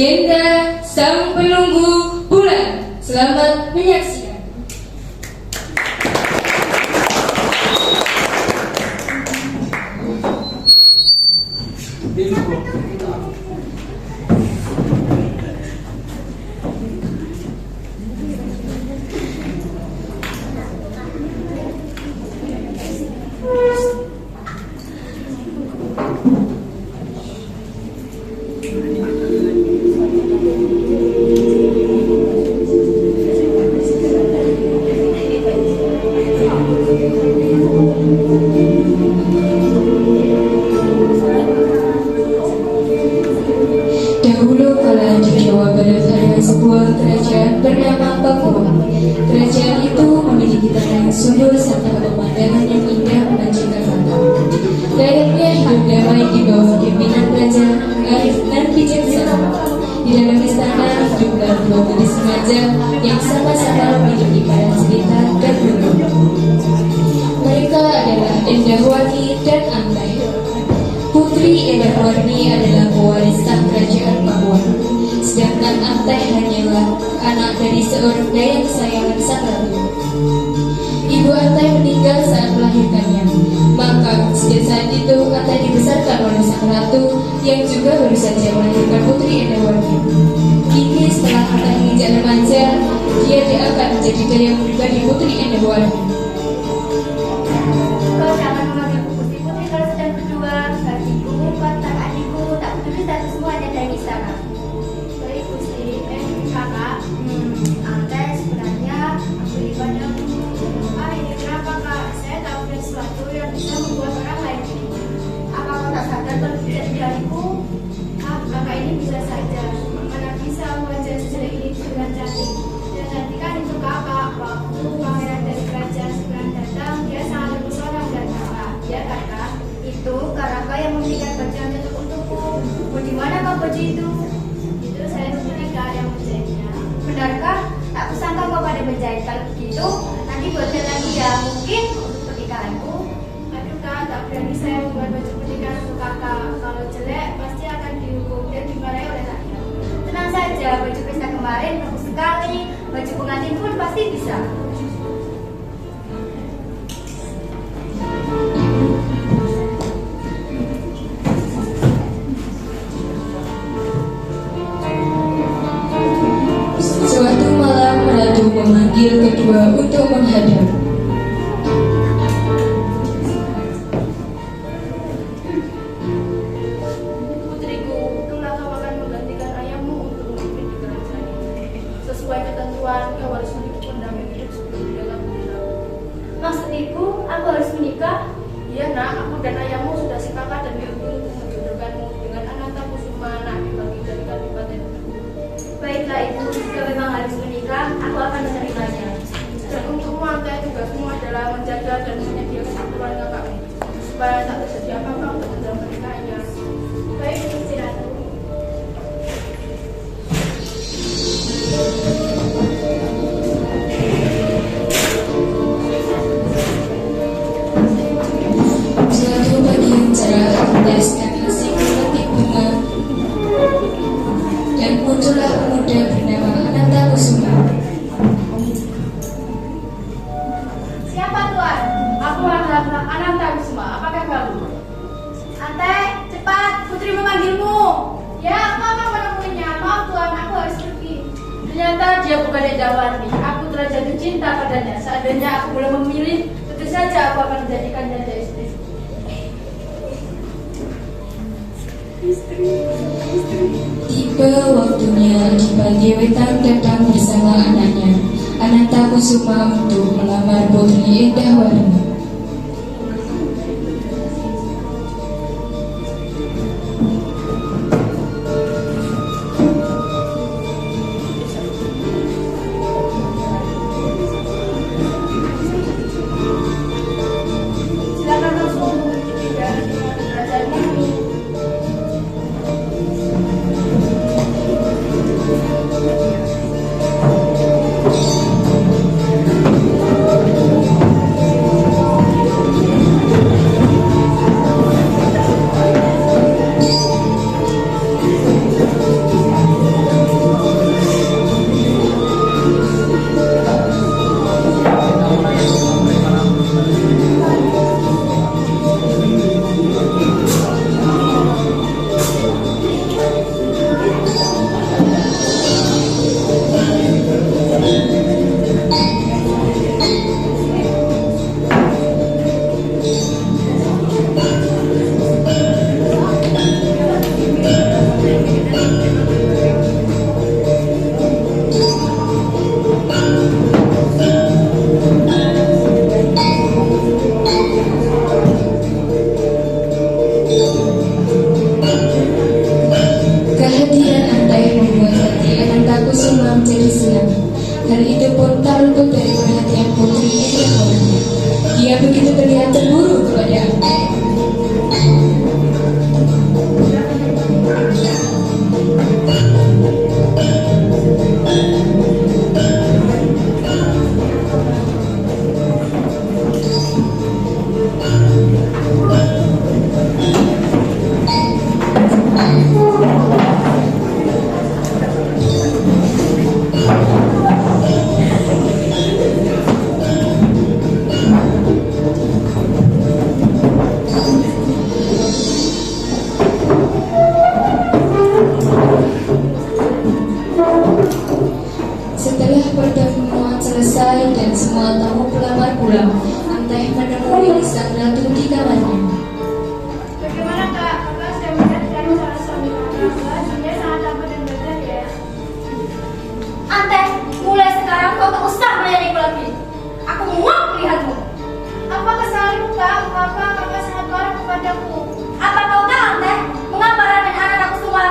legenda Sang Penunggu Bulan. Selamat menyaksikan. Kerajaan itu memiliki tanah yang subur serta pemandangan yang indah memanjakan mata. Layaknya hidup damai di bawah pimpinan raja arif dan bijaksana. Di dalam istana hiduplah dua gadis remaja yang sama-sama memiliki para cerita dan berguna. Mereka adalah Endahwati dan Antai. Putri Endahwati adalah pewaris sah kerajaan Pakuan, sedangkan Antai hanyalah anak dari seorang dayang kesayangan sang ratu. Ibu Antai meninggal saat melahirkannya, maka sejak saat itu Antai dibesarkan oleh sang ratu yang juga baru saja melahirkan Putri Endahwati. Kini setelah Antai menginjak remaja, dia akan menjadi dayang pribadi Putri Endahwati. Kau jangan memanggilku putri-putri kalau sedang berdua. Bagiku, kata adikku, tak peduli status semuanya dari istana. Baik Gusti, kakak. Antai sebenarnya aku ibadahmu. Ini kenapa kak? Saya tahu ada sesuatu yang bisa membuat orang lain ini. Apa kau tak sadar kalau tidak di hariku? Kakak ini bisa saja. Mana bisa wajah sejelek ini dengan cantik. Dan cantikan itu kakak. Waktu pangeran dari kerajaan seberang datang, dia sangat terpesona dan kakak. Ya kakak, itu Karaka yang memberikan baju yang cocok untukku. Di mana kau baju itu? Itu saya Sulika yang menjahitnya. Benarkah? Tak kusangka kau pada menjahit. Kalau begitu, nanti buatkan lagi ya. Mungkin untuk pernikahanku. Aduh kak, tak berani saya membuat baju pernikahan untuk kakak. Kalau jelek, pasti akan dihukum dan dimarahi oleh rakyat. Tenang saja, baju pesta kemarin bagus sekali. Baju pengantin pun pasti bisa. Suatu malam ratu memanggil kedua untuk menghadap. Putriku, kelak kau akan menggantikan ayahmu untuk memimpin di kerajaan ini. Sesuai ketentuan, kau harus menikah pendamping hidup sebelum dia kamu hilang. Maksud ibu, aku harus menikah? Iya nak, aku dan ayahmu sudah sepakat dan diukur untuk menjodohkanmu dengan Ananta Kusuma, anak dibagi dari Kabupaten. Baiklah ibu, jika memang harus menikah, aku akan menerimanya. Dan untukmu Antai, tugasmu adalah menjaga dan menyediakan aturan kakakmu supaya tak terjadi apa-apa untuk menjelang pernikahannya. Baik, Gusti Ratu. Suatu pagi yang cerah, hiaskan asing memetik bunga, dan muncullah pemuda bernama Ananta Kusuma. Siapa tuan? Aku adalah Ananta Kusuma. Apakah kamu? Antai, cepat, putri memanggilmu. Ya, aku akan menemuinya. Maaf tuan, aku harus pergi. Ternyata dia bukan Endahwati. Aku telah jatuh cinta padanya. Seandainya aku boleh memilih, tentu saja aku akan menjadikannya jadi istri. Tiba waktunya Adipati Wetan datang bersama anaknya Ananta Kusuma untuk melamar Putri Endahwati. Silakan langsung menuju dari kerajaan kami. Kehadiran Antai membuat hati Anantaku semua menjadi senang. Hal itu pun tak luput dari perhatian Putri Indrawarni. Dia begitu terlihat cemburu kepada Antai. Setelah pertemuan selesai dan semua tamu pelamar pulang, Antai menemui sang ratu di kamarnya. Bagaimana kak? Kakak sudah melihat dari salah suami kakak. Dia sangat tampan dan gagah ya. Ante, mulai sekarang kau tak usah melayaniku lagi. Aku muak melihatmu. Apa kesalahanku kak? Mengapa kakak sangat marah kepadaku? Apa kau tahu Ante? Mengapa Raden anak-anakku semua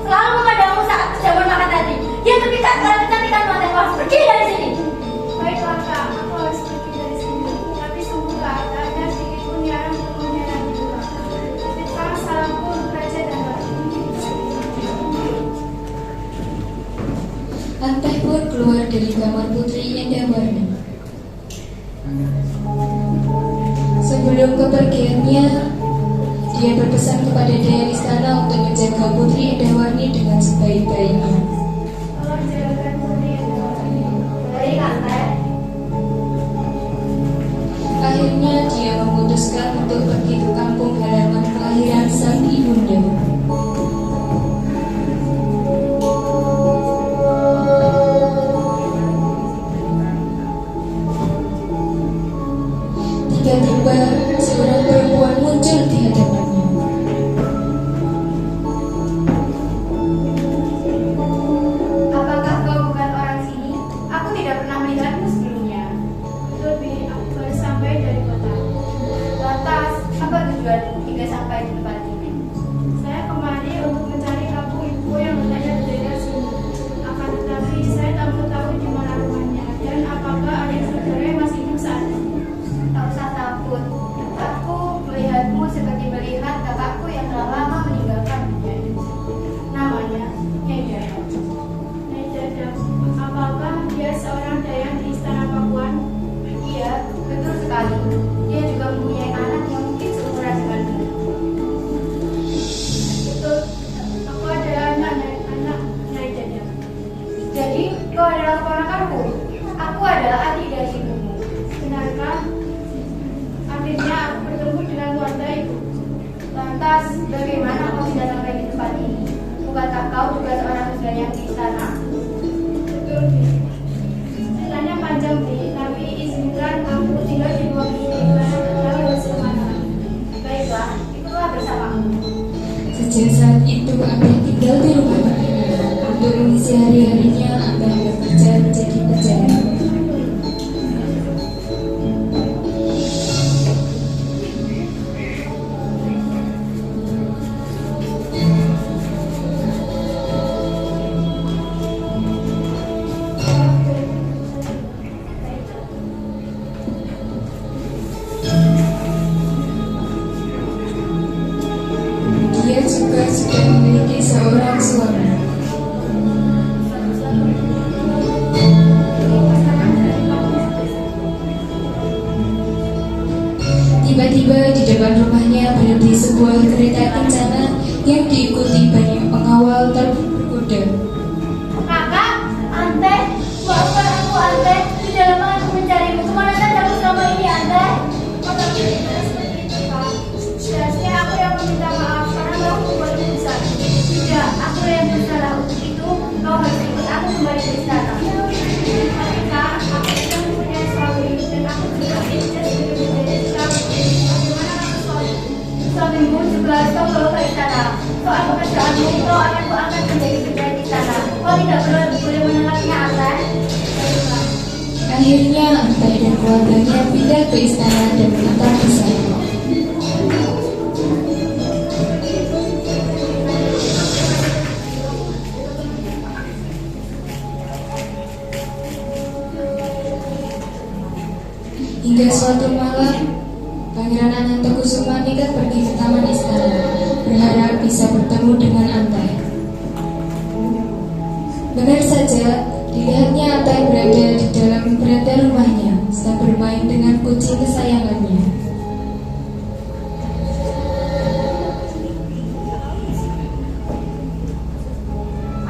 selalu memandangmu saat kejamuan makan tadi? Dia terpikat karena kecantikanmu Ante. Kau harus pergi dari sini. Baiklah kak, aku harus pergi dari sini. Tapi sungguh kak, tak ada sedikit pun yang untuk menyayangi juga. Titipkan salamku untuk Raja dan Ratu. Antai pun keluar dari kamar Putri Indrawarni. Sebelum kepergiannya, dia berpesan kepada Daya Istana untuk menjaga Putri Indrawarni dengan sebaik-baiknya. Tolong jagakan Putri Indrawarni. Baik Ante. Akhirnya dia memutuskan untuk pergi ke kampung halaman kelahiran sang ibunda. Tiba-tiba seorang perempuan muncul di hadapannya. Apakah kau bukan orang sini? Aku tidak pernah melihatmu sebelumnya. Betul, Bi. Aku baru sampai dari kota. Lantas, apa tujuanmu hingga sampai di tempat ini? Saya kemari untuk mencari kampung ibu yang berada di daerah sini. Akan tetapi, saya tak tahu di mana rumahnya dan apakah adik saudaranya masih hidup saat ini. Tak usah takut. Aku melihatmu seperti melihat kakakku yang telah lama meninggalkan dunia ini. Namanya Nyai Dadap. Nyai Dadap, apakah dia seorang dayan di Istana Pakuan? Iya, betul sekali. Dia juga mempunyai anak yang mungkin seumuran denganmu. Betul, aku adalah anak Nyai Dadap. Jadi, kau adalah keponakanku. Aku adalah adik dari ibumu. Benarkah? Akhirnya aku bertemu dengan keluarga ibu. Lantas, bagaimana kau bisa sampai di tempat ini? Bukankah kau juga seorang muslim yang di istana? Betul, Bi. Ceritanya panjang, Bi. Tapi izinkan aku tinggal di ruang ini karena kau harus kemana. Baiklah, ikutlah bersamaku. Sejak saat itu Antai tinggal di rumah Pak. Untuk mengisi hari-harinya Antai bekerja menjadi penjaga. Dia juga sudah memiliki seorang suami. Tiba-tiba di depan rumahnya berhenti sebuah kereta kencana yang diikuti banyak pengawal berkuda. Kakak, Ante, maafkan aku Ante. Di dalam aku mencarimu. Kemana saja aku selama ini Ante? Kata tidak seperti itu Kak. Seharusnya aku yang meminta maaf karena kau membuatku besar. Tidak, aku yang bersalah. Untuk itu kau harus ikut aku kembali ke istana. Tapi Kak, aku sudah mempunyai suami dan aku juga tidak sebagai menjadi istana. Bagaimana kalau suamimu juga harus kau bawa ke tidak boleh menangkapnya Antai. Akhirnya Antai dan keluarganya pindah ke istana dan menetap di sana. Hingga suatu malam, Pangeran Anantakusuma nekat pergi ke taman istana, berharap bisa bertemu dengan Antai. Benar saja, dilihatnya Antai berada di dalam beranda rumahnya, sedang bermain dengan kucing kesayangannya.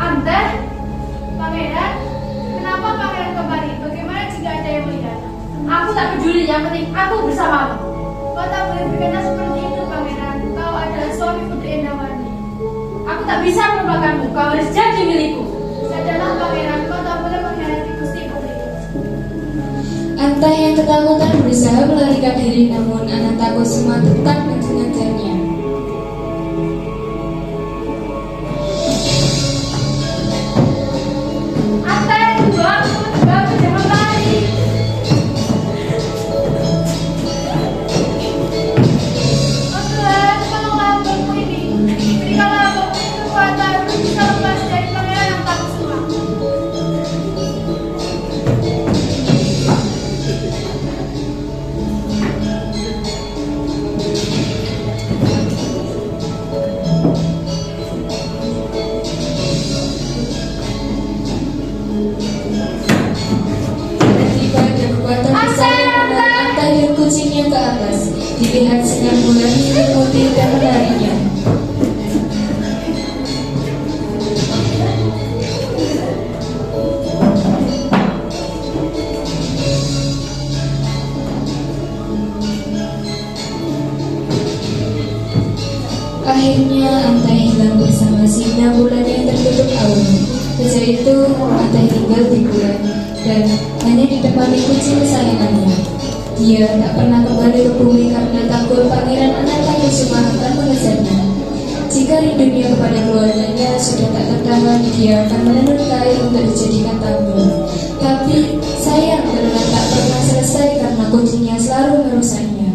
Antai, Pangeran, kenapa Pangeran kembali? Bagaimana jika ada yang melihat? Aku tak peduli, yang penting aku bersamamu. Kau tak boleh berkata seperti itu, Pangeran. Kau adalah suami Putri Endawani. Aku tak bisa melupakanmu. Kau harus jadi milikku. Sadarlah, Pangeran. Kau tak boleh mengkhianati Gusti Putri. Antai yang ketakutan berusaha melarikan diri, namun Anantakusuma tetap mengejarnya. Antai, baru jangan lari. Oh Tuhan, tolonglah hambamu ini. Berikanlah hambamu ini kekuatan untuk bisa lepas dari Pangeran Anantakusuma. Tiba ada kekuatan besar yang menarik Antai dan kucingnya ke atas. Dilihat sinar bulan meliputi dan menariknya. Akhirnya Antai hilang bersama sinar bulan yang tertutup awan. Sejak itu Antai tinggal di bulan dan hanya ditemani kucing kesayangannya. Dia tak pernah kembali ke bumi karena takut Pangeran Anantakusuma akan mengejarnya. Jika rindunya kepada keluarganya sudah tak tertahan, dia akan menenun kain untuk dijadikan tambang. Tapi sayang, tenun tak pernah selesai karena kucingnya selalu merusaknya.